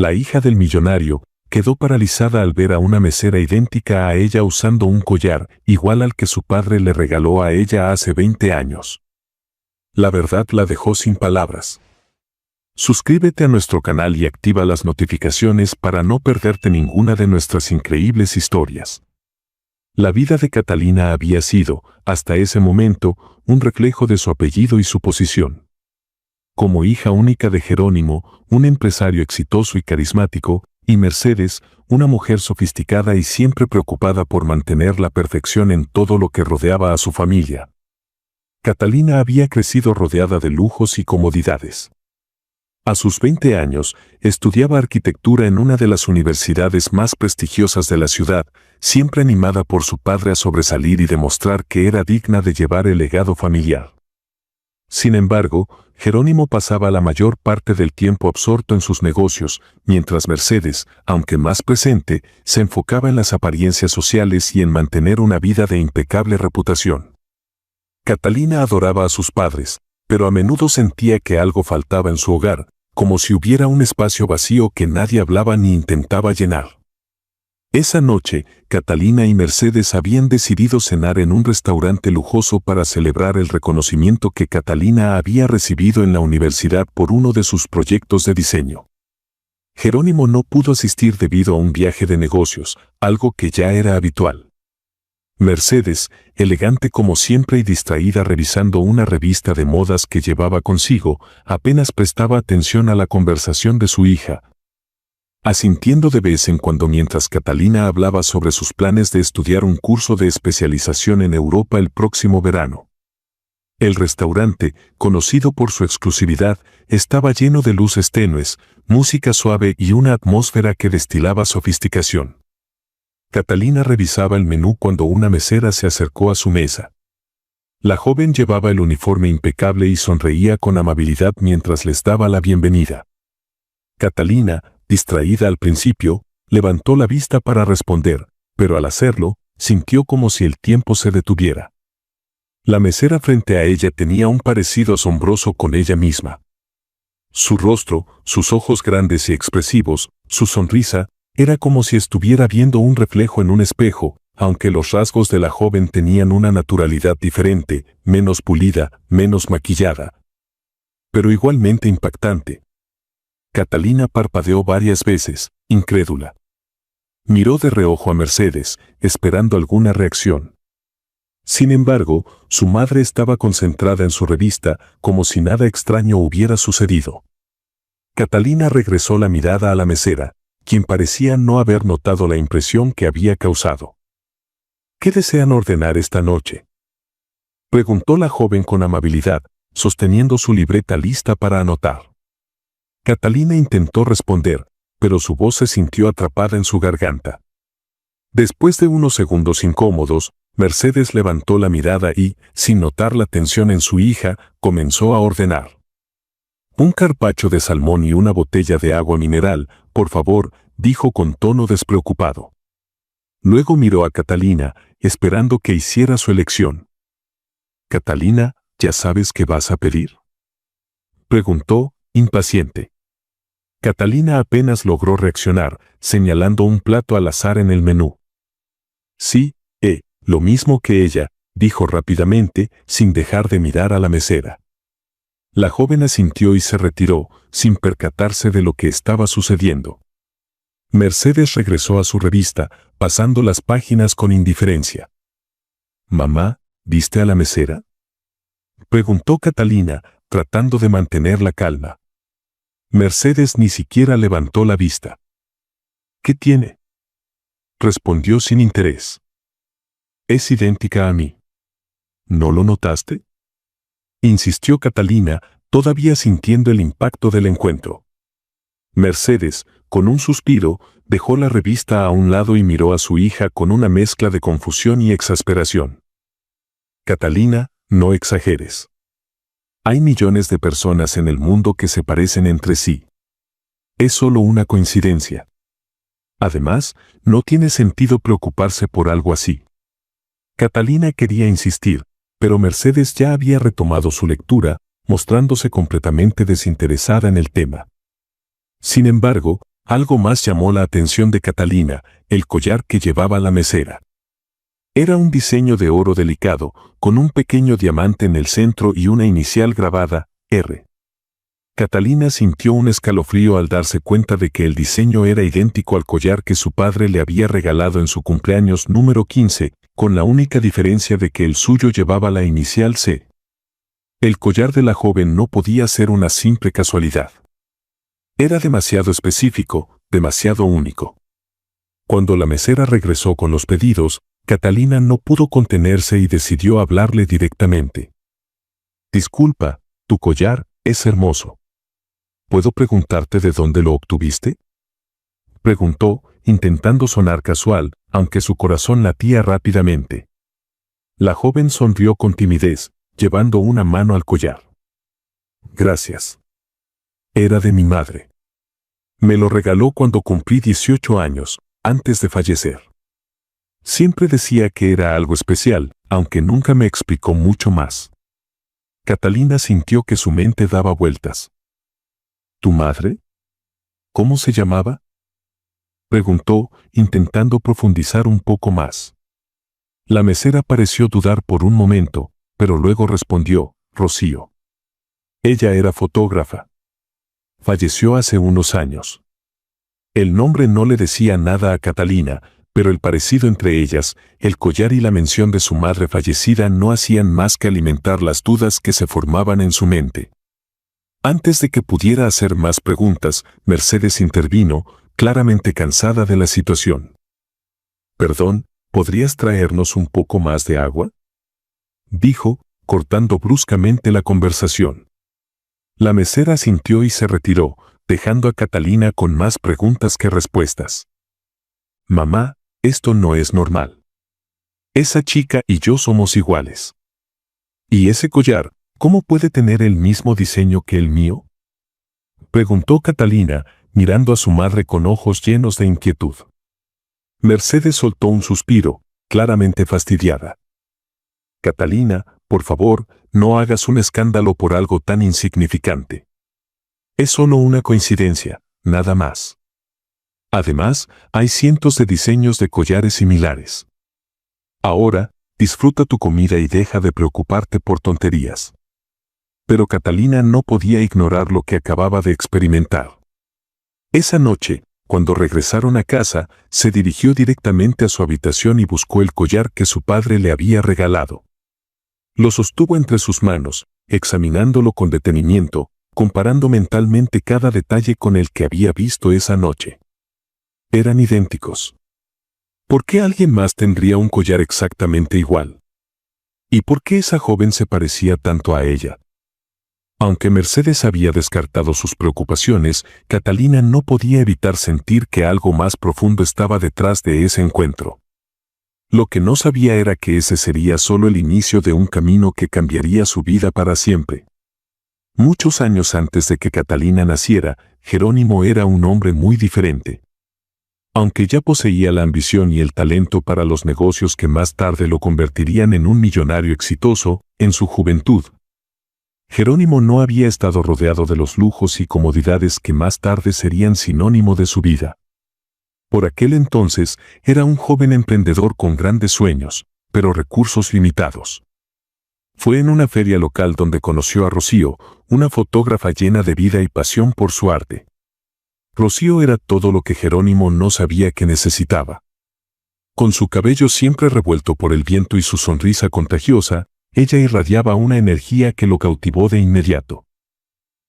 La hija del millonario quedó paralizada al ver a una mesera idéntica a ella usando un collar igual al que su padre le regaló a ella hace 20 años. La verdad la dejó sin palabras. Suscríbete a nuestro canal y activa las notificaciones para no perderte ninguna de nuestras increíbles historias. La vida de Catalina había sido, hasta ese momento, un reflejo de su apellido y su posición. Como hija única de Jerónimo, un empresario exitoso y carismático, y Mercedes, una mujer sofisticada y siempre preocupada por mantener la perfección en todo lo que rodeaba a su familia. Catalina había crecido rodeada de lujos y comodidades. A sus 20 años, estudiaba arquitectura en una de las universidades más prestigiosas de la ciudad, siempre animada por su padre a sobresalir y demostrar que era digna de llevar el legado familiar. Sin embargo, Jerónimo pasaba la mayor parte del tiempo absorto en sus negocios, mientras Mercedes, aunque más presente, se enfocaba en las apariencias sociales y en mantener una vida de impecable reputación. Catalina adoraba a sus padres, pero a menudo sentía que algo faltaba en su hogar, como si hubiera un espacio vacío que nadie hablaba ni intentaba llenar. Esa noche, Catalina y Mercedes habían decidido cenar en un restaurante lujoso para celebrar el reconocimiento que Catalina había recibido en la universidad por uno de sus proyectos de diseño. Jerónimo no pudo asistir debido a un viaje de negocios, algo que ya era habitual. Mercedes, elegante como siempre y distraída revisando una revista de modas que llevaba consigo, apenas prestaba atención a la conversación de su hija, asintiendo de vez en cuando mientras Catalina hablaba sobre sus planes de estudiar un curso de especialización en Europa el próximo verano. El restaurante, conocido por su exclusividad, estaba lleno de luces tenues, música suave y una atmósfera que destilaba sofisticación. Catalina revisaba el menú cuando una mesera se acercó a su mesa. La joven llevaba el uniforme impecable y sonreía con amabilidad mientras les daba la bienvenida. Catalina, distraída al principio, levantó la vista para responder, pero al hacerlo, sintió como si el tiempo se detuviera. La mesera frente a ella tenía un parecido asombroso con ella misma. Su rostro, sus ojos grandes y expresivos, su sonrisa, era como si estuviera viendo un reflejo en un espejo, aunque los rasgos de la joven tenían una naturalidad diferente, menos pulida, menos maquillada, pero igualmente impactante. Catalina parpadeó varias veces, incrédula. Miró de reojo a Mercedes, esperando alguna reacción. Sin embargo, su madre estaba concentrada en su revista, como si nada extraño hubiera sucedido. Catalina regresó la mirada a la mesera, quien parecía no haber notado la impresión que había causado. ¿Qué desean ordenar esta noche?, preguntó la joven con amabilidad, sosteniendo su libreta lista para anotar. Catalina intentó responder, pero su voz se sintió atrapada en su garganta. Después de unos segundos incómodos, Mercedes levantó la mirada y, sin notar la tensión en su hija, comenzó a ordenar. Un carpaccio de salmón y una botella de agua mineral, por favor, dijo con tono despreocupado. Luego miró a Catalina, esperando que hiciera su elección. «Catalina, ¿ya sabes qué vas a pedir?», preguntó, impaciente. Catalina apenas logró reaccionar, señalando un plato al azar en el menú. «Sí, lo mismo que ella», dijo rápidamente, sin dejar de mirar a la mesera. La joven asintió y se retiró, sin percatarse de lo que estaba sucediendo. Mercedes regresó a su revista, pasando las páginas con indiferencia. «Mamá, ¿viste a la mesera?», preguntó Catalina, tratando de mantener la calma. Mercedes ni siquiera levantó la vista. «¿Qué tiene?», respondió sin interés. «Es idéntica a mí». «¿No lo notaste?», insistió Catalina, todavía sintiendo el impacto del encuentro. Mercedes, con un suspiro, dejó la revista a un lado y miró a su hija con una mezcla de confusión y exasperación. «Catalina, no exageres. Hay millones de personas en el mundo que se parecen entre sí. Es solo una coincidencia. Además, no tiene sentido preocuparse por algo así». Catalina quería insistir, pero Mercedes ya había retomado su lectura, mostrándose completamente desinteresada en el tema. Sin embargo, algo más llamó la atención de Catalina: el collar que llevaba la mesera. Era un diseño de oro delicado, con un pequeño diamante en el centro y una inicial grabada, R. Catalina sintió un escalofrío al darse cuenta de que el diseño era idéntico al collar que su padre le había regalado en su cumpleaños número 15, con la única diferencia de que el suyo llevaba la inicial C. El collar de la joven no podía ser una simple casualidad. Era demasiado específico, demasiado único. Cuando la mesera regresó con los pedidos, Catalina no pudo contenerse y decidió hablarle directamente. «Disculpa, tu collar es hermoso. ¿Puedo preguntarte de dónde lo obtuviste?», preguntó, intentando sonar casual, aunque su corazón latía rápidamente. La joven sonrió con timidez, llevando una mano al collar. «Gracias. Era de mi madre. Me lo regaló cuando cumplí 18 años, antes de fallecer. Siempre decía que era algo especial, aunque nunca me explicó mucho más». Catalina sintió que su mente daba vueltas. «¿Tu madre? ¿Cómo se llamaba?», preguntó, intentando profundizar un poco más. La mesera pareció dudar por un momento, pero luego respondió: «Rocío. Ella era fotógrafa. Falleció hace unos años». El nombre no le decía nada a Catalina, pero el parecido entre ellas, el collar y la mención de su madre fallecida no hacían más que alimentar las dudas que se formaban en su mente. Antes de que pudiera hacer más preguntas, Mercedes intervino, claramente cansada de la situación. «Perdón, ¿podrías traernos un poco más de agua?», dijo, cortando bruscamente la conversación. La mesera asintió y se retiró, dejando a Catalina con más preguntas que respuestas. «Mamá, esto no es normal. Esa chica y yo somos iguales. ¿Y ese collar, cómo puede tener el mismo diseño que el mío?», preguntó Catalina, mirando a su madre con ojos llenos de inquietud. Mercedes soltó un suspiro, claramente fastidiada. «Catalina, por favor, no hagas un escándalo por algo tan insignificante. Es solo una coincidencia, nada más. Además, hay cientos de diseños de collares similares. Ahora, disfruta tu comida y deja de preocuparte por tonterías». Pero Catalina no podía ignorar lo que acababa de experimentar. Esa noche, cuando regresaron a casa, se dirigió directamente a su habitación y buscó el collar que su padre le había regalado. Lo sostuvo entre sus manos, examinándolo con detenimiento, comparando mentalmente cada detalle con el que había visto esa noche. Eran idénticos. ¿Por qué alguien más tendría un collar exactamente igual? ¿Y por qué esa joven se parecía tanto a ella? Aunque Mercedes había descartado sus preocupaciones, Catalina no podía evitar sentir que algo más profundo estaba detrás de ese encuentro. Lo que no sabía era que ese sería solo el inicio de un camino que cambiaría su vida para siempre. Muchos años antes de que Catalina naciera, Jerónimo era un hombre muy diferente. Aunque ya poseía la ambición y el talento para los negocios que más tarde lo convertirían en un millonario exitoso, en su juventud, Jerónimo no había estado rodeado de los lujos y comodidades que más tarde serían sinónimo de su vida. Por aquel entonces, era un joven emprendedor con grandes sueños, pero recursos limitados. Fue en una feria local donde conoció a Rocío, una fotógrafa llena de vida y pasión por su arte. Rocío era todo lo que Jerónimo no sabía que necesitaba. Con su cabello siempre revuelto por el viento y su sonrisa contagiosa, ella irradiaba una energía que lo cautivó de inmediato.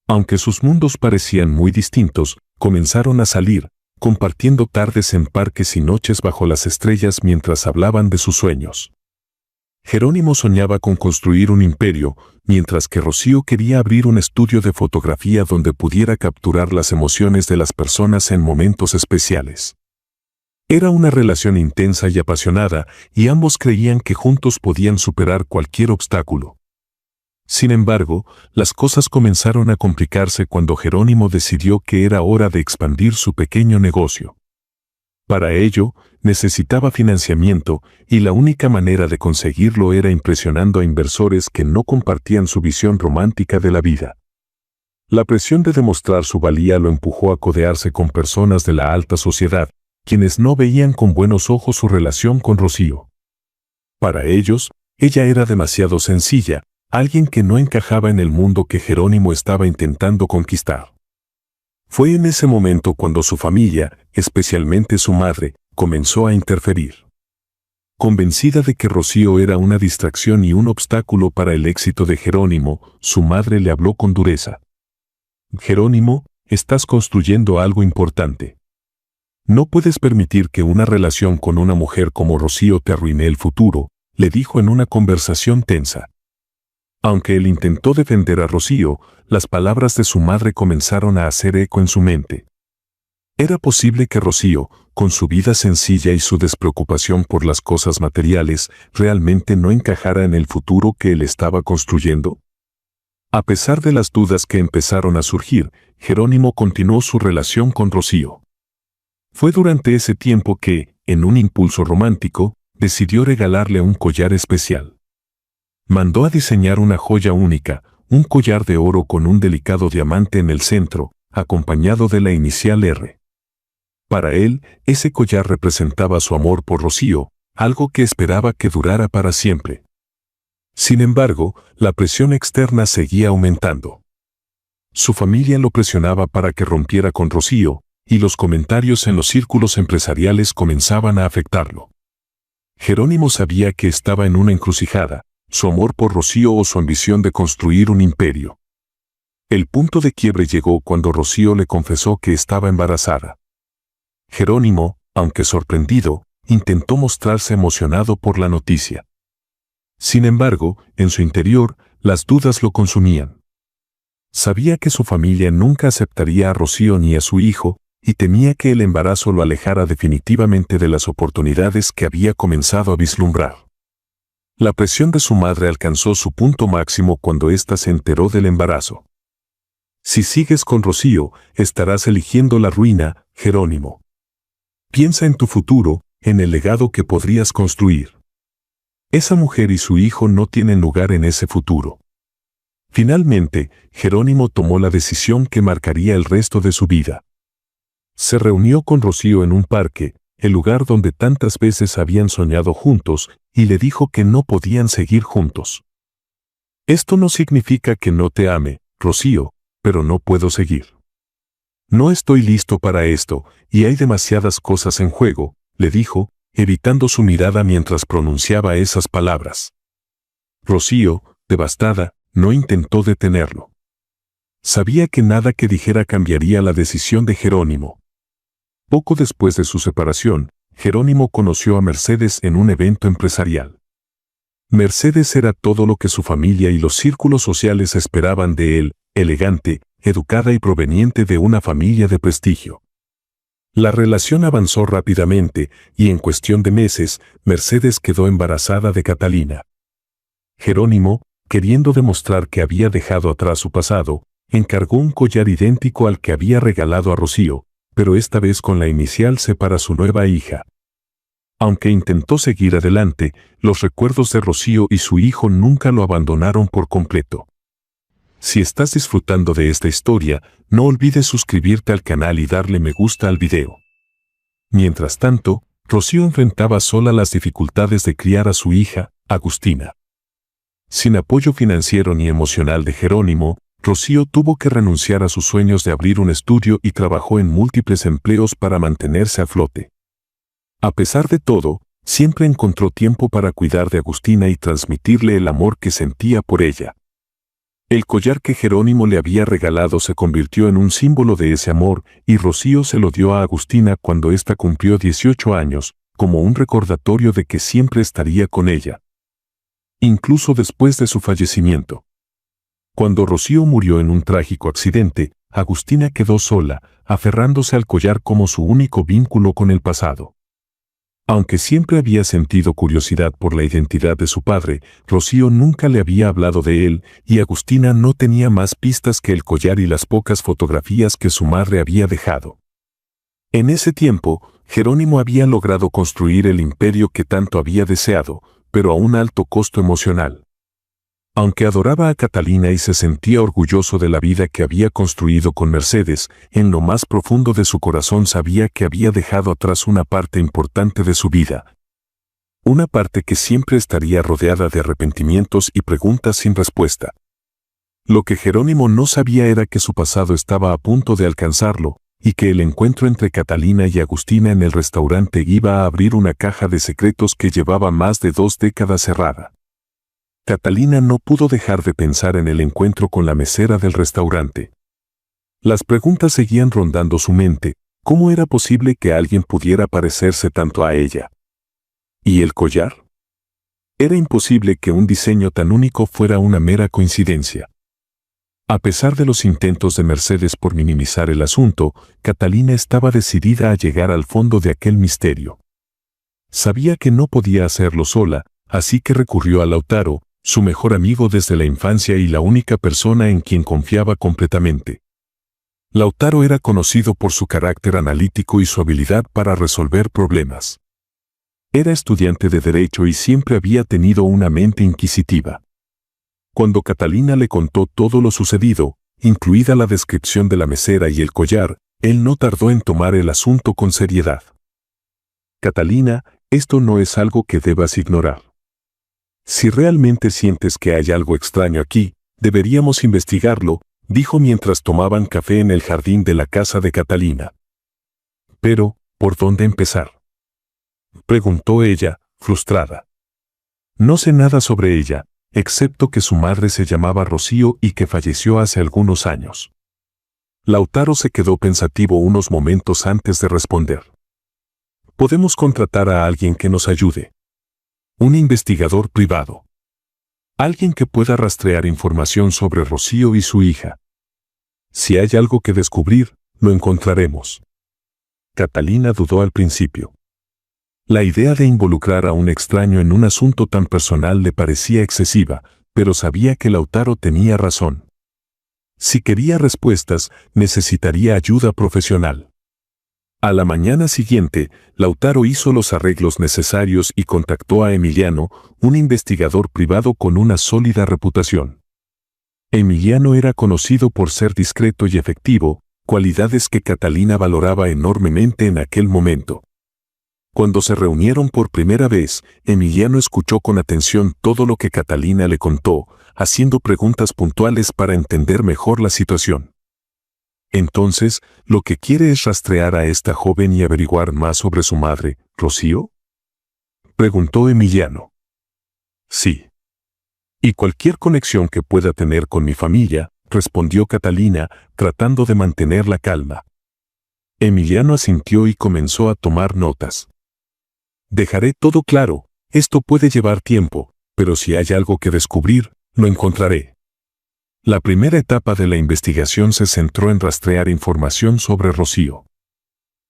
Aunque sus mundos parecían muy distintos, comenzaron a salir, compartiendo tardes en parques y noches bajo las estrellas mientras hablaban de sus sueños. Jerónimo soñaba con construir un imperio, mientras que Rocío quería abrir un estudio de fotografía donde pudiera capturar las emociones de las personas en momentos especiales. Era una relación intensa y apasionada, y ambos creían que juntos podían superar cualquier obstáculo. Sin embargo, las cosas comenzaron a complicarse cuando Jerónimo decidió que era hora de expandir su pequeño negocio. Para ello, necesitaba financiamiento, y la única manera de conseguirlo era impresionando a inversores que no compartían su visión romántica de la vida. La presión de demostrar su valía lo empujó a codearse con personas de la alta sociedad, quienes no veían con buenos ojos su relación con Rocío. Para ellos, ella era demasiado sencilla, alguien que no encajaba en el mundo que Jerónimo estaba intentando conquistar. Fue en ese momento cuando su familia, especialmente su madre, comenzó a interferir. Convencida de que Rocío era una distracción y un obstáculo para el éxito de Jerónimo, su madre le habló con dureza. Jerónimo, estás construyendo algo importante. No puedes permitir que una relación con una mujer como Rocío te arruine el futuro, le dijo en una conversación tensa. Aunque él intentó defender a Rocío, las palabras de su madre comenzaron a hacer eco en su mente. ¿Era posible que Rocío, con su vida sencilla y su despreocupación por las cosas materiales, realmente no encajara en el futuro que él estaba construyendo? A pesar de las dudas que empezaron a surgir, Jerónimo continuó su relación con Rocío. Fue durante ese tiempo que, en un impulso romántico, decidió regalarle un collar especial. Mandó a diseñar una joya única, un collar de oro con un delicado diamante en el centro, acompañado de la inicial R. Para él, ese collar representaba su amor por Rocío, algo que esperaba que durara para siempre. Sin embargo, la presión externa seguía aumentando. Su familia lo presionaba para que rompiera con Rocío, y los comentarios en los círculos empresariales comenzaban a afectarlo. Jerónimo sabía que estaba en una encrucijada, su amor por Rocío o su ambición de construir un imperio. El punto de quiebre llegó cuando Rocío le confesó que estaba embarazada. Jerónimo, aunque sorprendido, intentó mostrarse emocionado por la noticia. Sin embargo, en su interior, las dudas lo consumían. Sabía que su familia nunca aceptaría a Rocío ni a su hijo, y temía que el embarazo lo alejara definitivamente de las oportunidades que había comenzado a vislumbrar. La presión de su madre alcanzó su punto máximo cuando ésta se enteró del embarazo. Si sigues con Rocío, estarás eligiendo la ruina, Jerónimo. Piensa en tu futuro, en el legado que podrías construir. Esa mujer y su hijo no tienen lugar en ese futuro. Finalmente, Jerónimo tomó la decisión que marcaría el resto de su vida. Se reunió con Rocío en un parque, el lugar donde tantas veces habían soñado juntos, y le dijo que no podían seguir juntos. Esto no significa que no te ame, Rocío, pero no puedo seguir. No estoy listo para esto, y hay demasiadas cosas en juego, le dijo, evitando su mirada mientras pronunciaba esas palabras. Rocío, devastada, no intentó detenerlo. Sabía que nada que dijera cambiaría la decisión de Jerónimo. Poco después de su separación, Jerónimo conoció a Mercedes en un evento empresarial. Mercedes era todo lo que su familia y los círculos sociales esperaban de él, elegante, educada y proveniente de una familia de prestigio. La relación avanzó rápidamente y en cuestión de meses, Mercedes quedó embarazada de Catalina. Jerónimo, queriendo demostrar que había dejado atrás su pasado, encargó un collar idéntico al que había regalado a Rocío, pero esta vez con la inicial C para su nueva hija. Aunque intentó seguir adelante, los recuerdos de Rocío y su hijo nunca lo abandonaron por completo. Si estás disfrutando de esta historia, no olvides suscribirte al canal y darle me gusta al video. Mientras tanto, Rocío enfrentaba sola las dificultades de criar a su hija, Agustina. Sin apoyo financiero ni emocional de Jerónimo, Rocío tuvo que renunciar a sus sueños de abrir un estudio y trabajó en múltiples empleos para mantenerse a flote. A pesar de todo, siempre encontró tiempo para cuidar de Agustina y transmitirle el amor que sentía por ella. El collar que Jerónimo le había regalado se convirtió en un símbolo de ese amor y Rocío se lo dio a Agustina cuando ésta cumplió 18 años, como un recordatorio de que siempre estaría con ella. Incluso después de su fallecimiento. Cuando Rocío murió en un trágico accidente, Agustina quedó sola, aferrándose al collar como su único vínculo con el pasado. Aunque siempre había sentido curiosidad por la identidad de su padre, Rocío nunca le había hablado de él y Agustina no tenía más pistas que el collar y las pocas fotografías que su madre había dejado. En ese tiempo, Jerónimo había logrado construir el imperio que tanto había deseado, pero a un alto costo emocional. Aunque adoraba a Catalina y se sentía orgulloso de la vida que había construido con Mercedes, en lo más profundo de su corazón sabía que había dejado atrás una parte importante de su vida. Una parte que siempre estaría rodeada de arrepentimientos y preguntas sin respuesta. Lo que Jerónimo no sabía era que su pasado estaba a punto de alcanzarlo, y que el encuentro entre Catalina y Agustina en el restaurante iba a abrir una caja de secretos que llevaba más de 2 décadas cerrada. Catalina no pudo dejar de pensar en el encuentro con la mesera del restaurante. Las preguntas seguían rondando su mente. ¿Cómo era posible que alguien pudiera parecerse tanto a ella? ¿Y el collar? Era imposible que un diseño tan único fuera una mera coincidencia. A pesar de los intentos de Mercedes por minimizar el asunto, Catalina estaba decidida a llegar al fondo de aquel misterio. Sabía que no podía hacerlo sola, así que recurrió a Lautaro, su mejor amigo desde la infancia y la única persona en quien confiaba completamente. Lautaro era conocido por su carácter analítico y su habilidad para resolver problemas. Era estudiante de Derecho y siempre había tenido una mente inquisitiva. Cuando Catalina le contó todo lo sucedido, incluida la descripción de la mesera y el collar, él no tardó en tomar el asunto con seriedad. Catalina, esto no es algo que debas ignorar. Si realmente sientes que hay algo extraño aquí, deberíamos investigarlo, dijo mientras tomaban café en el jardín de la casa de Catalina. Pero, ¿por dónde empezar?, preguntó ella, frustrada. No sé nada sobre ella, excepto que su madre se llamaba Rocío y que falleció hace algunos años. Lautaro se quedó pensativo unos momentos antes de responder. Podemos contratar a alguien que nos ayude. Un investigador privado. Alguien que pueda rastrear información sobre Rocío y su hija. Si hay algo que descubrir, lo encontraremos. Catalina dudó al principio. La idea de involucrar a un extraño en un asunto tan personal le parecía excesiva, pero sabía que Lautaro tenía razón. Si quería respuestas, necesitaría ayuda profesional. A la mañana siguiente, Lautaro hizo los arreglos necesarios y contactó a Emiliano, un investigador privado con una sólida reputación. Emiliano era conocido por ser discreto y efectivo, cualidades que Catalina valoraba enormemente en aquel momento. Cuando se reunieron por primera vez, Emiliano escuchó con atención todo lo que Catalina le contó, haciendo preguntas puntuales para entender mejor la situación. Entonces, ¿lo que quiere es rastrear a esta joven y averiguar más sobre su madre, Rocío?, preguntó Emiliano. Sí. Y cualquier conexión que pueda tener con mi familia, respondió Catalina, tratando de mantener la calma. Emiliano asintió y comenzó a tomar notas. Dejaré todo claro, esto puede llevar tiempo, pero si hay algo que descubrir, lo encontraré. La primera etapa de la investigación se centró en rastrear información sobre Rocío.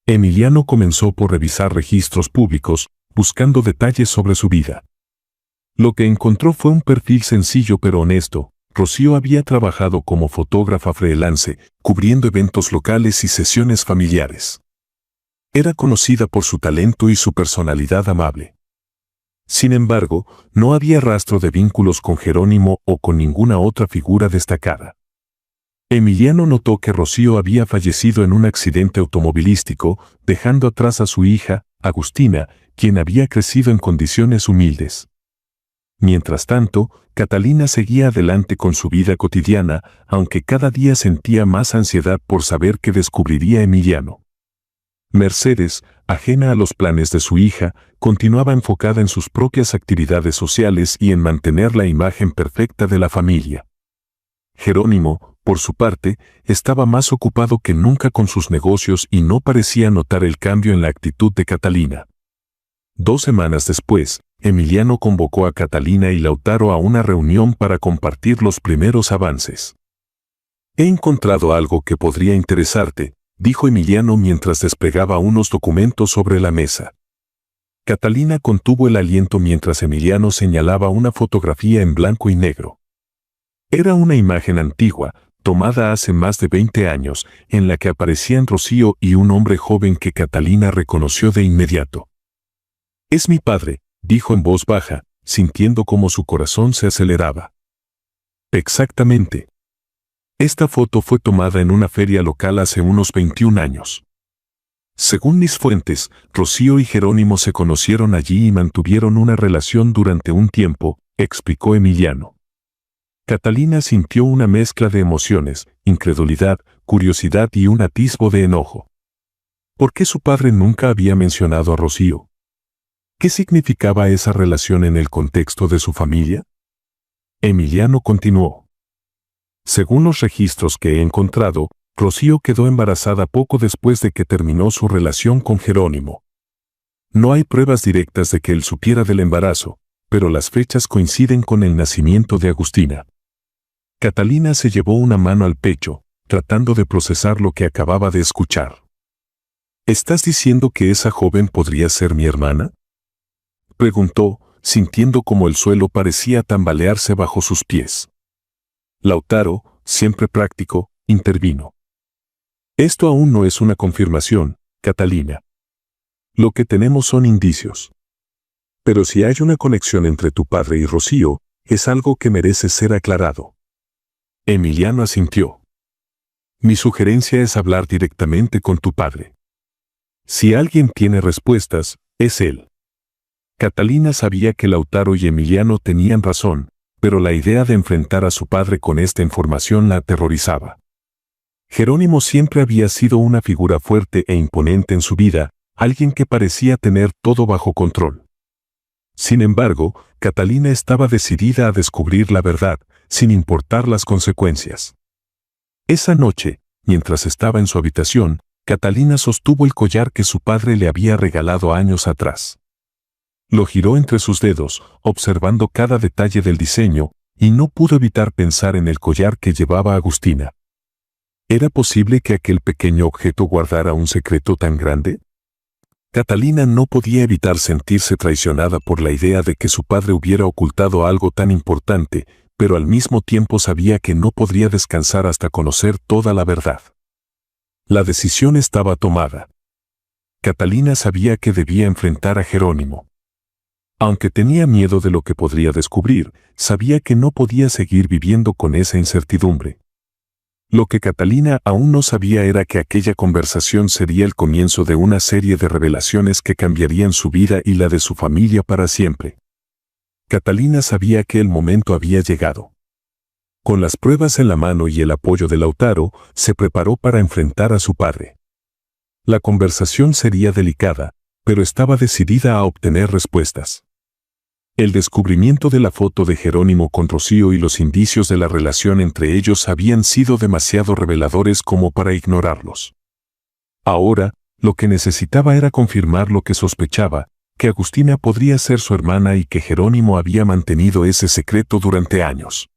Emiliano comenzó por revisar registros públicos, buscando detalles sobre su vida. Lo que encontró fue un perfil sencillo pero honesto. Rocío había trabajado como fotógrafa freelance, cubriendo eventos locales y sesiones familiares. Era conocida por su talento y su personalidad amable. Sin embargo, no había rastro de vínculos con Jerónimo o con ninguna otra figura destacada. Emiliano notó que Rocío había fallecido en un accidente automovilístico, dejando atrás a su hija, Agustina, quien había crecido en condiciones humildes. Mientras tanto, Catalina seguía adelante con su vida cotidiana, aunque cada día sentía más ansiedad por saber qué descubriría Emiliano. Mercedes, ajena a los planes de su hija, continuaba enfocada en sus propias actividades sociales y en mantener la imagen perfecta de la familia. Jerónimo, por su parte, estaba más ocupado que nunca con sus negocios y no parecía notar el cambio en la actitud de Catalina. 2 semanas después, Emiliano convocó a Catalina y Lautaro a una reunión para compartir los primeros avances. He encontrado algo que podría interesarte, dijo Emiliano mientras desplegaba unos documentos sobre la mesa. Catalina contuvo el aliento mientras Emiliano señalaba una fotografía en blanco y negro. Era una imagen antigua, tomada hace más de 20 años, en la que aparecían Rocío y un hombre joven que Catalina reconoció de inmediato. «Es mi padre», dijo en voz baja, sintiendo cómo su corazón se aceleraba. Exactamente. Esta foto fue tomada en una feria local hace unos 21 años. Según mis fuentes, Rocío y Jerónimo se conocieron allí y mantuvieron una relación durante un tiempo, explicó Emiliano. Catalina sintió una mezcla de emociones, incredulidad, curiosidad y un atisbo de enojo. ¿Por qué su padre nunca había mencionado a Rocío? ¿Qué significaba esa relación en el contexto de su familia? Emiliano continuó. Según los registros que he encontrado, Rocío quedó embarazada poco después de que terminó su relación con Jerónimo. No hay pruebas directas de que él supiera del embarazo, pero las fechas coinciden con el nacimiento de Agustina. Catalina se llevó una mano al pecho, tratando de procesar lo que acababa de escuchar. ¿Estás diciendo que esa joven podría ser mi hermana?, preguntó, sintiendo como el suelo parecía tambalearse bajo sus pies. Lautaro, siempre práctico, intervino. Esto aún no es una confirmación, Catalina. Lo que tenemos son indicios. Pero si hay una conexión entre tu padre y Rocío, es algo que merece ser aclarado. Emiliano asintió. Mi sugerencia es hablar directamente con tu padre. Si alguien tiene respuestas, es él. Catalina sabía que Lautaro y Emiliano tenían razón, pero la idea de enfrentar a su padre con esta información la aterrorizaba. Jerónimo siempre había sido una figura fuerte e imponente en su vida, alguien que parecía tener todo bajo control. Sin embargo, Catalina estaba decidida a descubrir la verdad, sin importar las consecuencias. Esa noche, mientras estaba en su habitación, Catalina sostuvo el collar que su padre le había regalado años atrás. Lo giró entre sus dedos, observando cada detalle del diseño, y no pudo evitar pensar en el collar que llevaba Agustina. ¿Era posible que aquel pequeño objeto guardara un secreto tan grande? Catalina no podía evitar sentirse traicionada por la idea de que su padre hubiera ocultado algo tan importante, pero al mismo tiempo sabía que no podría descansar hasta conocer toda la verdad. La decisión estaba tomada. Catalina sabía que debía enfrentar a Jerónimo. Aunque tenía miedo de lo que podría descubrir, sabía que no podía seguir viviendo con esa incertidumbre. Lo que Catalina aún no sabía era que aquella conversación sería el comienzo de una serie de revelaciones que cambiarían su vida y la de su familia para siempre. Catalina sabía que el momento había llegado. Con las pruebas en la mano y el apoyo de Lautaro, se preparó para enfrentar a su padre. La conversación sería delicada, pero estaba decidida a obtener respuestas. El descubrimiento de la foto de Jerónimo con Rocío y los indicios de la relación entre ellos habían sido demasiado reveladores como para ignorarlos. Ahora, lo que necesitaba era confirmar lo que sospechaba, que Agustina podría ser su hermana y que Jerónimo había mantenido ese secreto durante años.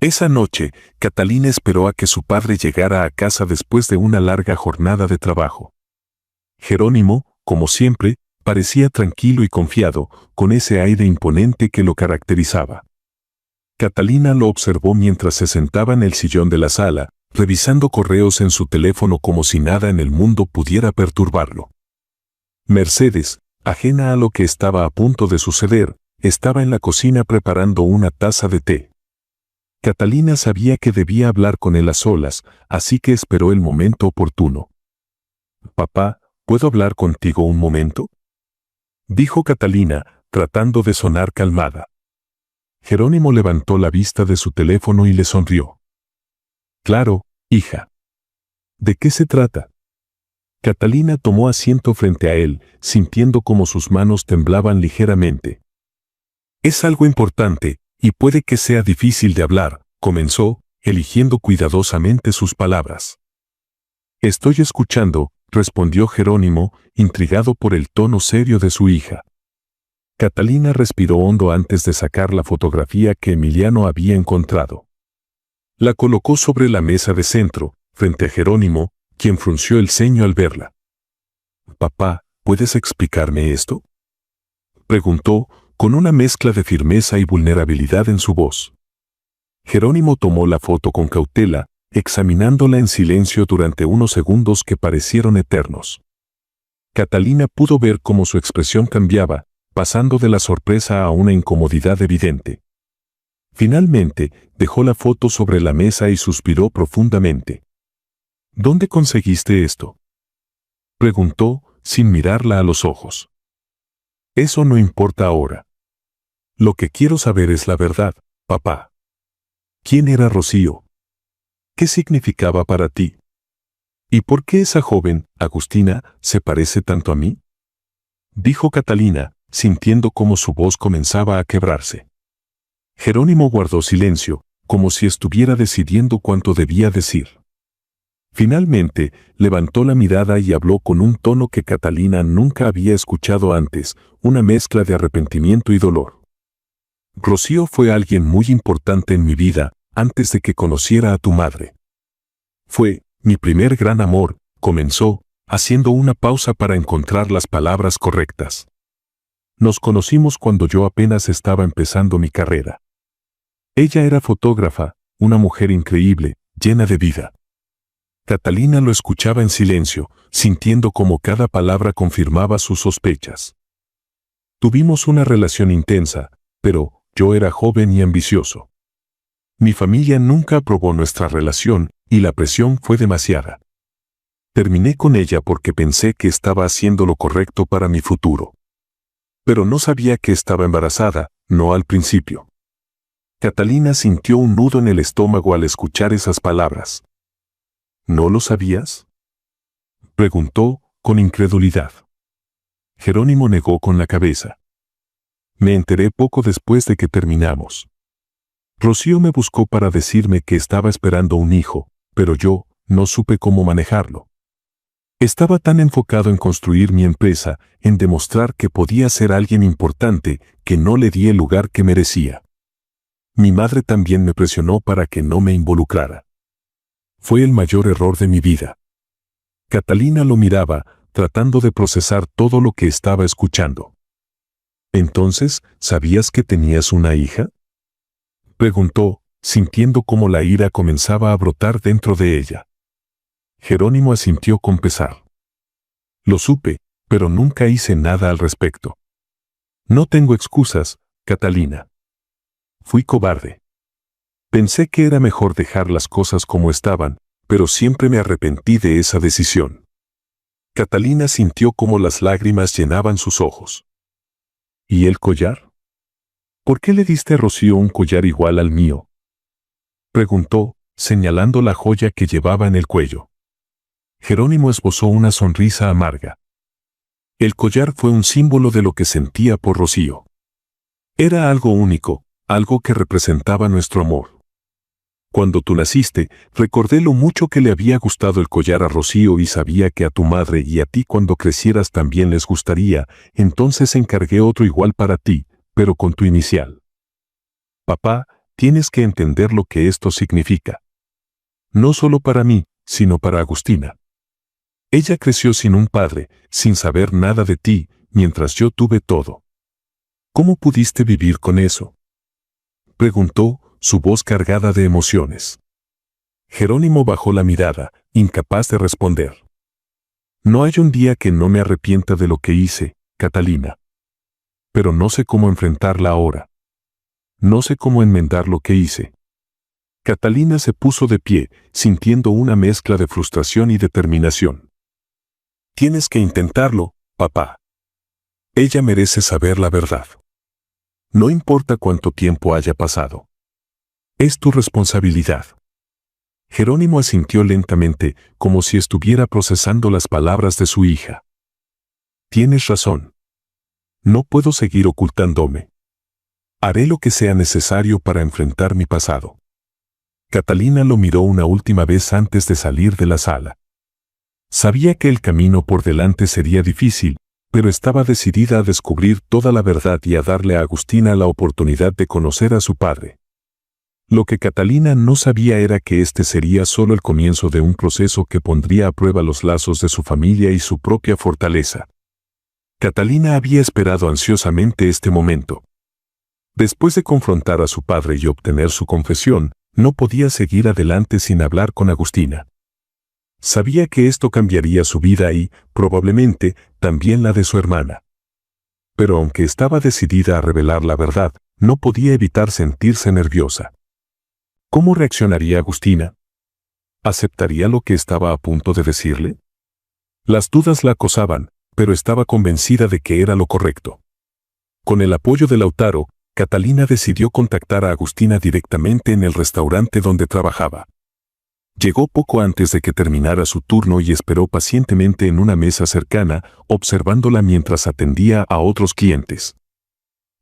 Esa noche, Catalina esperó a que su padre llegara a casa después de una larga jornada de trabajo. Jerónimo, como siempre, parecía tranquilo y confiado, con ese aire imponente que lo caracterizaba. Catalina lo observó mientras se sentaba en el sillón de la sala, revisando correos en su teléfono como si nada en el mundo pudiera perturbarlo. Mercedes, ajena a lo que estaba a punto de suceder, estaba en la cocina preparando una taza de té. Catalina sabía que debía hablar con él a solas, así que esperó el momento oportuno. «Papá, ¿puedo hablar contigo un momento?», dijo Catalina, tratando de sonar calmada. Jerónimo levantó la vista de su teléfono y le sonrió. «Claro, hija». «¿De qué se trata?». Catalina tomó asiento frente a él, sintiendo como sus manos temblaban ligeramente. «Es algo importante, y puede que sea difícil de hablar», comenzó, eligiendo cuidadosamente sus palabras. «Estoy escuchando», respondió Jerónimo, intrigado por el tono serio de su hija. Catalina respiró hondo antes de sacar la fotografía que Emiliano había encontrado. La colocó sobre la mesa de centro, frente a Jerónimo, quien frunció el ceño al verla. «Papá, ¿puedes explicarme esto?», preguntó, con una mezcla de firmeza y vulnerabilidad en su voz. Jerónimo tomó la foto con cautela, examinándola en silencio durante unos segundos que parecieron eternos. Catalina pudo ver cómo su expresión cambiaba, pasando de la sorpresa a una incomodidad evidente. Finalmente, dejó la foto sobre la mesa y suspiró profundamente. ¿Dónde conseguiste esto?, preguntó, sin mirarla a los ojos. Eso no importa ahora. Lo que quiero saber es la verdad, papá. ¿Quién era Rocío? ¿Qué significaba para ti? ¿Y por qué esa joven, Agustina, se parece tanto a mí?, dijo Catalina, sintiendo cómo su voz comenzaba a quebrarse. Jerónimo guardó silencio, como si estuviera decidiendo cuánto debía decir. Finalmente, levantó la mirada y habló con un tono que Catalina nunca había escuchado antes, una mezcla de arrepentimiento y dolor. Rocío fue alguien muy importante en mi vida, antes de que conociera a tu madre. Fue mi primer gran amor, comenzó, haciendo una pausa para encontrar las palabras correctas. Nos conocimos cuando yo apenas estaba empezando mi carrera. Ella era fotógrafa, una mujer increíble, llena de vida. Catalina lo escuchaba en silencio, sintiendo cómo cada palabra confirmaba sus sospechas. Tuvimos una relación intensa, pero yo era joven y ambicioso. Mi familia nunca aprobó nuestra relación y la presión fue demasiada. Terminé con ella porque pensé que estaba haciendo lo correcto para mi futuro. Pero no sabía que estaba embarazada, no al principio. Catalina sintió un nudo en el estómago al escuchar esas palabras. ¿No lo sabías?, preguntó, con incredulidad. Jerónimo negó con la cabeza. Me enteré poco después de que terminamos. Rocío me buscó para decirme que estaba esperando un hijo, pero yo no supe cómo manejarlo. Estaba tan enfocado en construir mi empresa, en demostrar que podía ser alguien importante, que no le di el lugar que merecía. Mi madre también me presionó para que no me involucrara. Fue el mayor error de mi vida. Catalina lo miraba, tratando de procesar todo lo que estaba escuchando. ¿Entonces, sabías que tenías una hija?, preguntó, sintiendo cómo la ira comenzaba a brotar dentro de ella. Jerónimo asintió con pesar. Lo supe, pero nunca hice nada al respecto. No tengo excusas, Catalina. Fui cobarde. Pensé que era mejor dejar las cosas como estaban, pero siempre me arrepentí de esa decisión. Catalina sintió cómo las lágrimas llenaban sus ojos. ¿Y el collar? ¿Por qué le diste a Rocío un collar igual al mío?, preguntó, señalando la joya que llevaba en el cuello. Jerónimo esbozó una sonrisa amarga. El collar fue un símbolo de lo que sentía por Rocío. Era algo único, algo que representaba nuestro amor. Cuando tú naciste, recordé lo mucho que le había gustado el collar a Rocío y sabía que a tu madre y a ti cuando crecieras también les gustaría, entonces encargué otro igual para ti, pero con tu inicial. Papá, tienes que entender lo que esto significa. No solo para mí, sino para Agustina. Ella creció sin un padre, sin saber nada de ti, mientras yo tuve todo. ¿Cómo pudiste vivir con eso?, preguntó, su voz cargada de emociones. Jerónimo bajó la mirada, incapaz de responder. No hay un día que no me arrepienta de lo que hice, Catalina. Pero no sé cómo enfrentarla ahora. No sé cómo enmendar lo que hice. Catalina se puso de pie, sintiendo una mezcla de frustración y determinación. Tienes que intentarlo, papá. Ella merece saber la verdad. No importa cuánto tiempo haya pasado. Es tu responsabilidad. Jerónimo asintió lentamente, como si estuviera procesando las palabras de su hija. Tienes razón. No puedo seguir ocultándome. Haré lo que sea necesario para enfrentar mi pasado. Catalina lo miró una última vez antes de salir de la sala. Sabía que el camino por delante sería difícil, pero estaba decidida a descubrir toda la verdad y a darle a Agustina la oportunidad de conocer a su padre. Lo que Catalina no sabía era que este sería solo el comienzo de un proceso que pondría a prueba los lazos de su familia y su propia fortaleza. Catalina había esperado ansiosamente este momento. Después de confrontar a su padre y obtener su confesión, no podía seguir adelante sin hablar con Agustina. Sabía que esto cambiaría su vida y, probablemente, también la de su hermana. Pero aunque estaba decidida a revelar la verdad, no podía evitar sentirse nerviosa. ¿Cómo reaccionaría Agustina? ¿Aceptaría lo que estaba a punto de decirle? Las dudas la acosaban, pero estaba convencida de que era lo correcto. Con el apoyo de Lautaro, Catalina decidió contactar a Agustina directamente en el restaurante donde trabajaba. Llegó poco antes de que terminara su turno y esperó pacientemente en una mesa cercana, observándola mientras atendía a otros clientes.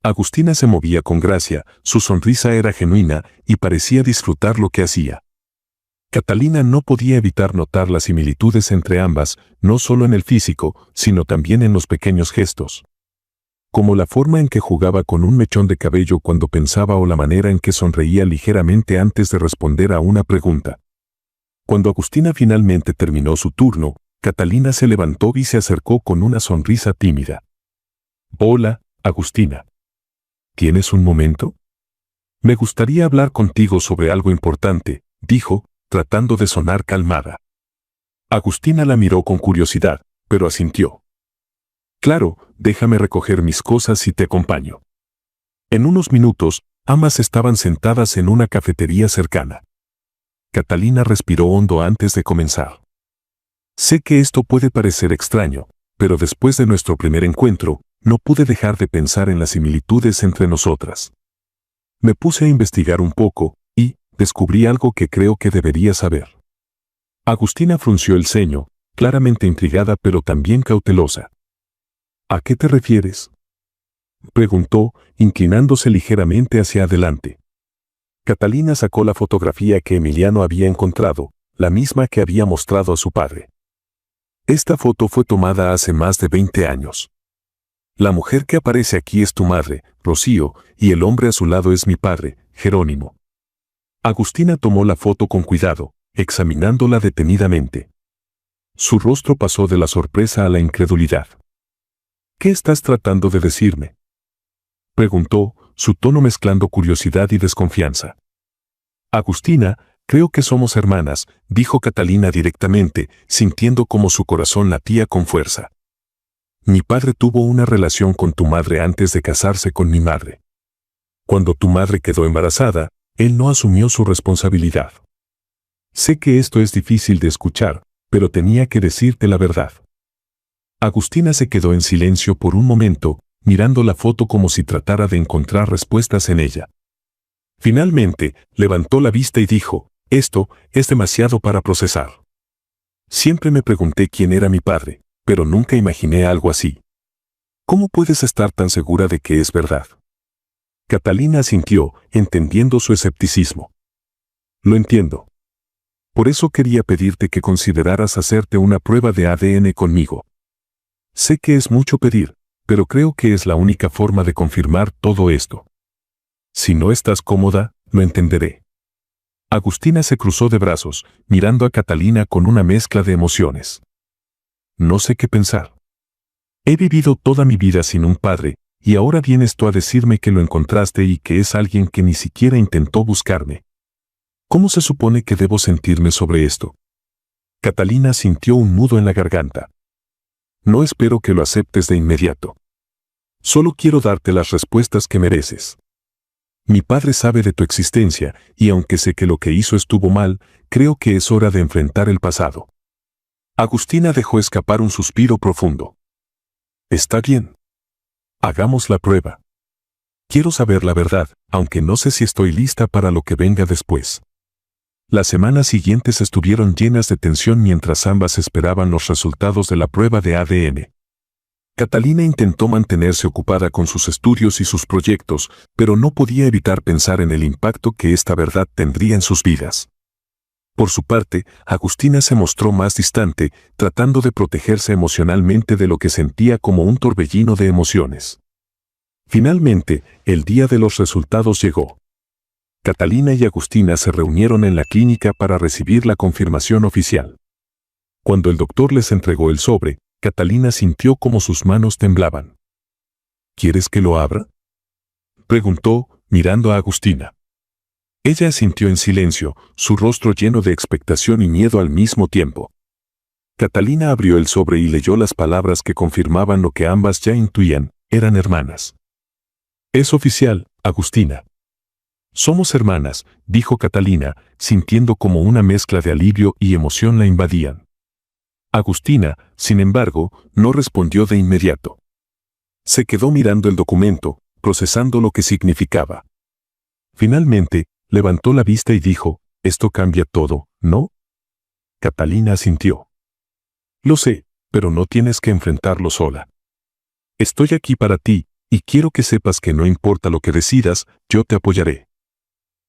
Agustina se movía con gracia, su sonrisa era genuina y parecía disfrutar lo que hacía. Catalina no podía evitar notar las similitudes entre ambas, no solo en el físico, sino también en los pequeños gestos. Como la forma en que jugaba con un mechón de cabello cuando pensaba o la manera en que sonreía ligeramente antes de responder a una pregunta. Cuando Agustina finalmente terminó su turno, Catalina se levantó y se acercó con una sonrisa tímida. «Hola, Agustina. ¿Tienes un momento? Me gustaría hablar contigo sobre algo importante», dijo, tratando de sonar calmada. Agustina la miró con curiosidad, pero asintió. «Claro, déjame recoger mis cosas y te acompaño». En unos minutos, ambas estaban sentadas en una cafetería cercana. Catalina respiró hondo antes de comenzar. «Sé que esto puede parecer extraño, pero después de nuestro primer encuentro, no pude dejar de pensar en las similitudes entre nosotras. Me puse a investigar un poco y descubrí algo que creo que deberías saber». Agustina frunció el ceño, claramente intrigada pero también cautelosa. «¿A qué te refieres?», preguntó, inclinándose ligeramente hacia adelante. Catalina sacó la fotografía que Emiliano había encontrado, la misma que había mostrado a su padre. Esta foto fue tomada hace más de 20 años. La mujer que aparece aquí es tu madre, Rocío, y el hombre a su lado es mi padre, Jerónimo. Agustina tomó la foto con cuidado, examinándola detenidamente. Su rostro pasó de la sorpresa a la incredulidad. «¿Qué estás tratando de decirme?», preguntó, su tono mezclando curiosidad y desconfianza. «Agustina, creo que somos hermanas», dijo Catalina directamente, sintiendo como su corazón latía con fuerza. «Mi padre tuvo una relación con tu madre antes de casarse con mi madre. Cuando tu madre quedó embarazada, él no asumió su responsabilidad. Sé que esto es difícil de escuchar, pero tenía que decirte la verdad». Agustina se quedó en silencio por un momento, mirando la foto como si tratara de encontrar respuestas en ella. Finalmente, levantó la vista y dijo: «Esto es demasiado para procesar. Siempre me pregunté quién era mi padre, pero nunca imaginé algo así. ¿Cómo puedes estar tan segura de que es verdad?». Catalina asintió, entendiendo su escepticismo. «Lo entiendo. Por eso quería pedirte que consideraras hacerte una prueba de ADN conmigo. Sé que es mucho pedir, pero creo que es la única forma de confirmar todo esto. Si no estás cómoda, lo entenderé». Agustina se cruzó de brazos, mirando a Catalina con una mezcla de emociones. «No sé qué pensar. He vivido toda mi vida sin un padre, y ahora vienes tú a decirme que lo encontraste y que es alguien que ni siquiera intentó buscarme. ¿Cómo se supone que debo sentirme sobre esto?». Catalina sintió un nudo en la garganta. «No espero que lo aceptes de inmediato. Solo quiero darte las respuestas que mereces. Mi padre sabe de tu existencia, y aunque sé que lo que hizo estuvo mal, creo que es hora de enfrentar el pasado». Agustina dejó escapar un suspiro profundo. «Está bien. Hagamos la prueba. Quiero saber la verdad, aunque no sé si estoy lista para lo que venga después». Las semanas siguientes estuvieron llenas de tensión mientras ambas esperaban los resultados de la prueba de ADN. Catalina intentó mantenerse ocupada con sus estudios y sus proyectos, pero no podía evitar pensar en el impacto que esta verdad tendría en sus vidas. Por su parte, Agustina se mostró más distante, tratando de protegerse emocionalmente de lo que sentía como un torbellino de emociones. Finalmente, el día de los resultados llegó. Catalina y Agustina se reunieron en la clínica para recibir la confirmación oficial. Cuando el doctor les entregó el sobre, Catalina sintió como sus manos temblaban. «¿Quieres que lo abra?», preguntó, mirando a Agustina. Ella asintió en silencio, su rostro lleno de expectación y miedo al mismo tiempo. Catalina abrió el sobre y leyó las palabras que confirmaban lo que ambas ya intuían: eran hermanas. «Es oficial, Agustina. Somos hermanas, dijo Catalina, sintiendo como una mezcla de alivio y emoción la invadían. Agustina, sin embargo, no respondió de inmediato. Se quedó mirando el documento, procesando lo que significaba. Finalmente, levantó la vista y dijo, «Esto cambia todo, ¿no?» Catalina asintió. «Lo sé, pero no tienes que enfrentarlo sola. Estoy aquí para ti, y quiero que sepas que no importa lo que decidas, yo te apoyaré».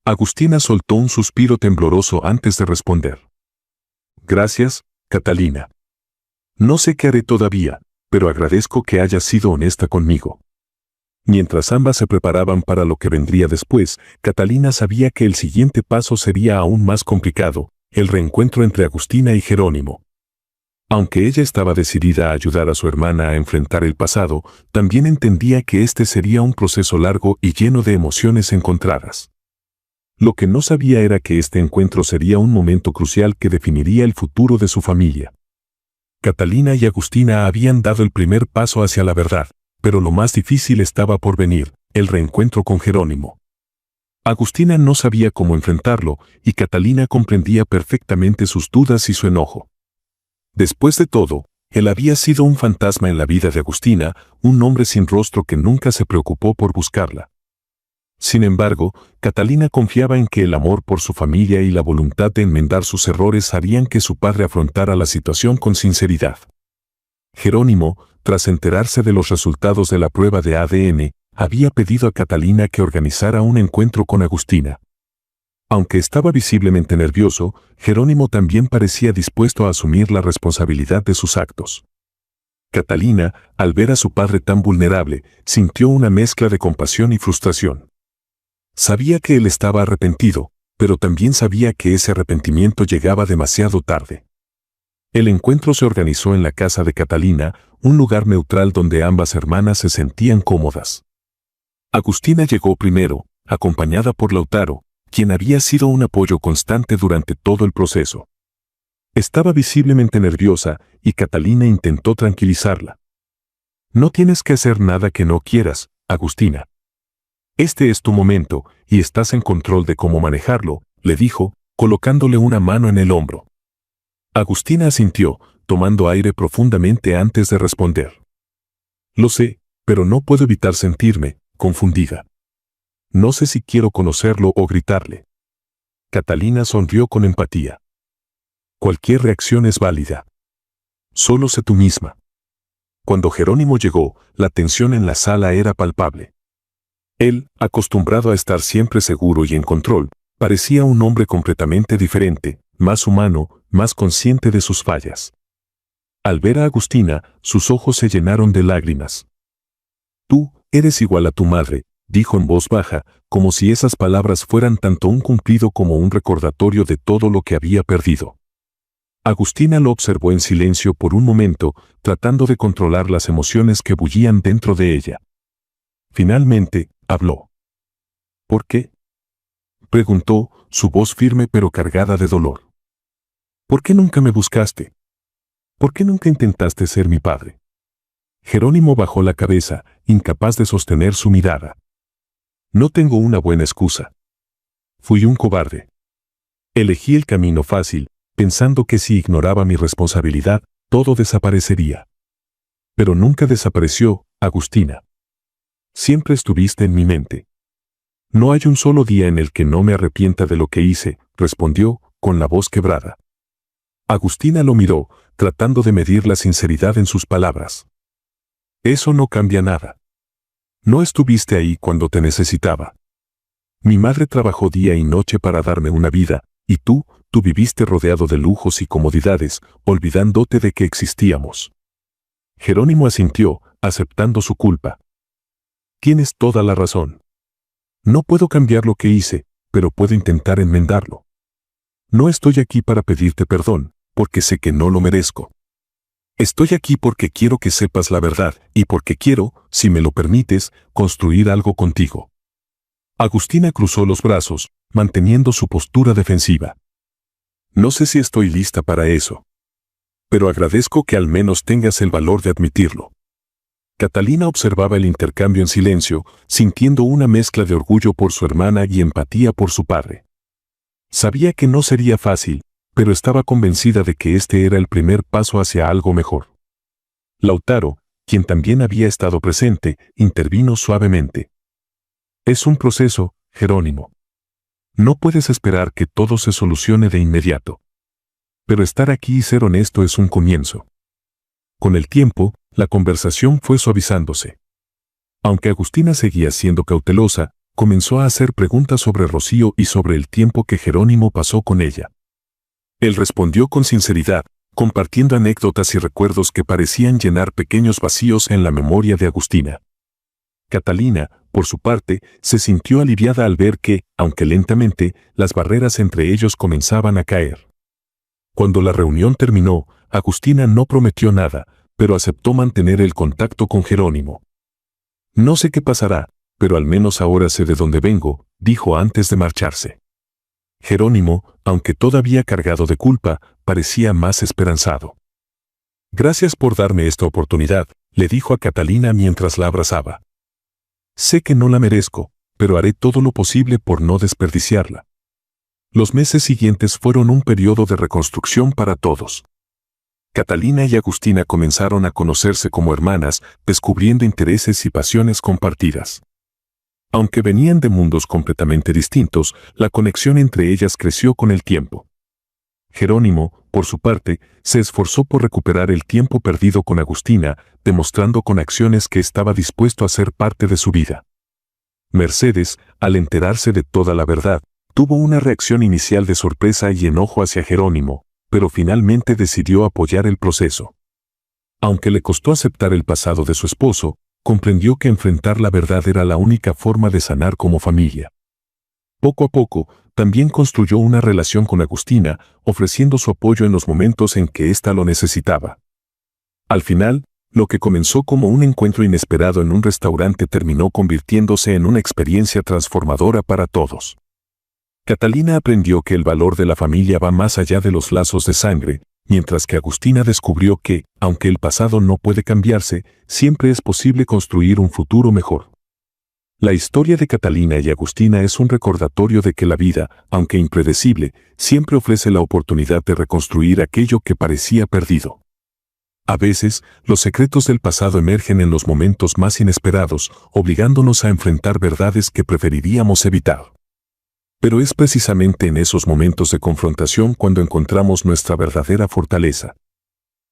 Agustina soltó un suspiro tembloroso antes de responder. «Gracias, Catalina. No sé qué haré todavía, pero agradezco que hayas sido honesta conmigo». Mientras ambas se preparaban para lo que vendría después, Catalina sabía que el siguiente paso sería aún más complicado, el reencuentro entre Agustina y Jerónimo. Aunque ella estaba decidida a ayudar a su hermana a enfrentar el pasado, también entendía que este sería un proceso largo y lleno de emociones encontradas. Lo que no sabía era que este encuentro sería un momento crucial que definiría el futuro de su familia. Catalina y Agustina habían dado el primer paso hacia la verdad, pero lo más difícil estaba por venir, el reencuentro con Jerónimo. Agustina no sabía cómo enfrentarlo, y Catalina comprendía perfectamente sus dudas y su enojo. Después de todo, él había sido un fantasma en la vida de Agustina, un hombre sin rostro que nunca se preocupó por buscarla. Sin embargo, Catalina confiaba en que el amor por su familia y la voluntad de enmendar sus errores harían que su padre afrontara la situación con sinceridad. Jerónimo, tras enterarse de los resultados de la prueba de ADN, había pedido a Catalina que organizara un encuentro con Agustina. Aunque estaba visiblemente nervioso, Jerónimo también parecía dispuesto a asumir la responsabilidad de sus actos. Catalina, al ver a su padre tan vulnerable, sintió una mezcla de compasión y frustración. Sabía que él estaba arrepentido, pero también sabía que ese arrepentimiento llegaba demasiado tarde. El encuentro se organizó en la casa de Catalina, un lugar neutral donde ambas hermanas se sentían cómodas. Agustina llegó primero, acompañada por Lautaro, quien había sido un apoyo constante durante todo el proceso. Estaba visiblemente nerviosa y Catalina intentó tranquilizarla. «No tienes que hacer nada que no quieras, Agustina. Este es tu momento y estás en control de cómo manejarlo», le dijo, colocándole una mano en el hombro. Agustina asintió, tomando aire profundamente antes de responder. «Lo sé, pero no puedo evitar sentirme confundida. No sé si quiero conocerlo o gritarle». Catalina sonrió con empatía. «Cualquier reacción es válida. Solo sé tú misma». Cuando Jerónimo llegó, la tensión en la sala era palpable. Él, acostumbrado a estar siempre seguro y en control, parecía un hombre completamente diferente, más humano, más consciente de sus fallas. Al ver a Agustina, sus ojos se llenaron de lágrimas. «Tú, eres igual a tu madre», dijo en voz baja, como si esas palabras fueran tanto un cumplido como un recordatorio de todo lo que había perdido. Agustina lo observó en silencio por un momento, tratando de controlar las emociones que bullían dentro de ella. Finalmente, habló. «¿Por qué?», preguntó, su voz firme pero cargada de dolor. «¿Por qué nunca me buscaste? ¿Por qué nunca intentaste ser mi padre?». Jerónimo bajó la cabeza, incapaz de sostener su mirada. «No tengo una buena excusa. Fui un cobarde. Elegí el camino fácil, pensando que si ignoraba mi responsabilidad, todo desaparecería. Pero nunca desapareció, Agustina. Siempre estuviste en mi mente». «No hay un solo día en el que no me arrepienta de lo que hice», respondió, con la voz quebrada. Agustina lo miró, tratando de medir la sinceridad en sus palabras. «Eso no cambia nada. No estuviste ahí cuando te necesitaba. Mi madre trabajó día y noche para darme una vida, y tú viviste rodeado de lujos y comodidades, olvidándote de que existíamos». Jerónimo asintió, aceptando su culpa. «Tienes toda la razón. No puedo cambiar lo que hice, pero puedo intentar enmendarlo. No estoy aquí para pedirte perdón, porque sé que no lo merezco. Estoy aquí porque quiero que sepas la verdad y porque quiero, si me lo permites, construir algo contigo». Agustina cruzó los brazos, manteniendo su postura defensiva. «No sé si estoy lista para eso. Pero agradezco que al menos tengas el valor de admitirlo». Catalina observaba el intercambio en silencio, sintiendo una mezcla de orgullo por su hermana y empatía por su padre. Sabía que no sería fácil, pero estaba convencida de que este era el primer paso hacia algo mejor. Lautaro, quien también había estado presente, intervino suavemente. Es un proceso, Jerónimo. No puedes esperar que todo se solucione de inmediato. Pero estar aquí y ser honesto es un comienzo. Con el tiempo, la conversación fue suavizándose. Aunque Agustina seguía siendo cautelosa, comenzó a hacer preguntas sobre Rocío y sobre el tiempo que Jerónimo pasó con ella. Él respondió con sinceridad, compartiendo anécdotas y recuerdos que parecían llenar pequeños vacíos en la memoria de Agustina. Catalina, por su parte, se sintió aliviada al ver que, aunque lentamente, las barreras entre ellos comenzaban a caer. Cuando la reunión terminó, Agustina no prometió nada, pero aceptó mantener el contacto con Jerónimo. No sé qué pasará, pero al menos ahora sé de dónde vengo, dijo antes de marcharse. Jerónimo, aunque todavía cargado de culpa, parecía más esperanzado. Gracias por darme esta oportunidad, le dijo a Catalina mientras la abrazaba. Sé que no la merezco, pero haré todo lo posible por no desperdiciarla. Los meses siguientes fueron un periodo de reconstrucción para todos. Catalina y Agustina comenzaron a conocerse como hermanas, descubriendo intereses y pasiones compartidas. Aunque venían de mundos completamente distintos, la conexión entre ellas creció con el tiempo. Jerónimo, por su parte, se esforzó por recuperar el tiempo perdido con Agustina, demostrando con acciones que estaba dispuesto a ser parte de su vida. Mercedes, al enterarse de toda la verdad, tuvo una reacción inicial de sorpresa y enojo hacia Jerónimo, pero finalmente decidió apoyar el proceso. Aunque le costó aceptar el pasado de su esposo, comprendió que enfrentar la verdad era la única forma de sanar como familia. Poco a poco, también construyó una relación con Agustina, ofreciendo su apoyo en los momentos en que ésta lo necesitaba. Al final, lo que comenzó como un encuentro inesperado en un restaurante terminó convirtiéndose en una experiencia transformadora para todos. Catalina aprendió que el valor de la familia va más allá de los lazos de sangre, mientras que Agustina descubrió que, aunque el pasado no puede cambiarse, siempre es posible construir un futuro mejor. La historia de Catalina y Agustina es un recordatorio de que la vida, aunque impredecible, siempre ofrece la oportunidad de reconstruir aquello que parecía perdido. A veces, los secretos del pasado emergen en los momentos más inesperados, obligándonos a enfrentar verdades que preferiríamos evitar. Pero es precisamente en esos momentos de confrontación cuando encontramos nuestra verdadera fortaleza.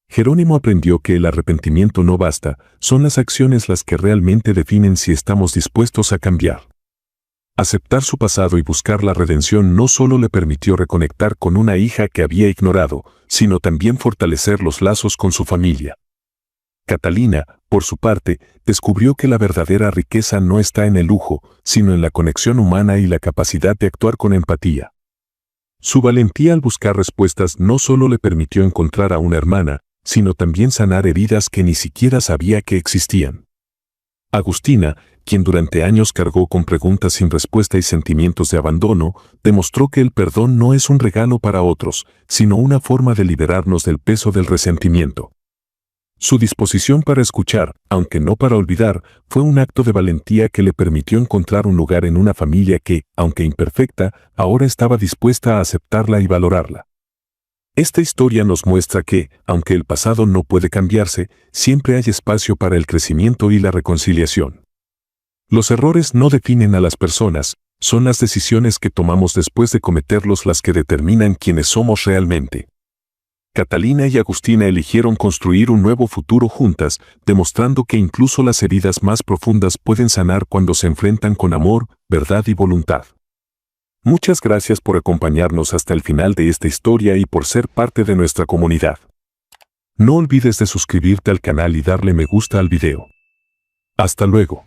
Jerónimo aprendió que el arrepentimiento no basta, son las acciones las que realmente definen si estamos dispuestos a cambiar. Aceptar su pasado y buscar la redención no solo le permitió reconectar con una hija que había ignorado, sino también fortalecer los lazos con su familia. Catalina, por su parte, descubrió que la verdadera riqueza no está en el lujo, sino en la conexión humana y la capacidad de actuar con empatía. Su valentía al buscar respuestas no solo le permitió encontrar a una hermana, sino también sanar heridas que ni siquiera sabía que existían. Agustina, quien durante años cargó con preguntas sin respuesta y sentimientos de abandono, demostró que el perdón no es un regalo para otros, sino una forma de liberarnos del peso del resentimiento. Su disposición para escuchar, aunque no para olvidar, fue un acto de valentía que le permitió encontrar un lugar en una familia que, aunque imperfecta, ahora estaba dispuesta a aceptarla y valorarla. Esta historia nos muestra que, aunque el pasado no puede cambiarse, siempre hay espacio para el crecimiento y la reconciliación. Los errores no definen a las personas, son las decisiones que tomamos después de cometerlos las que determinan quiénes somos realmente. Catalina y Agustina eligieron construir un nuevo futuro juntas, demostrando que incluso las heridas más profundas pueden sanar cuando se enfrentan con amor, verdad y voluntad. Muchas gracias por acompañarnos hasta el final de esta historia y por ser parte de nuestra comunidad. No olvides de suscribirte al canal y darle me gusta al video. Hasta luego.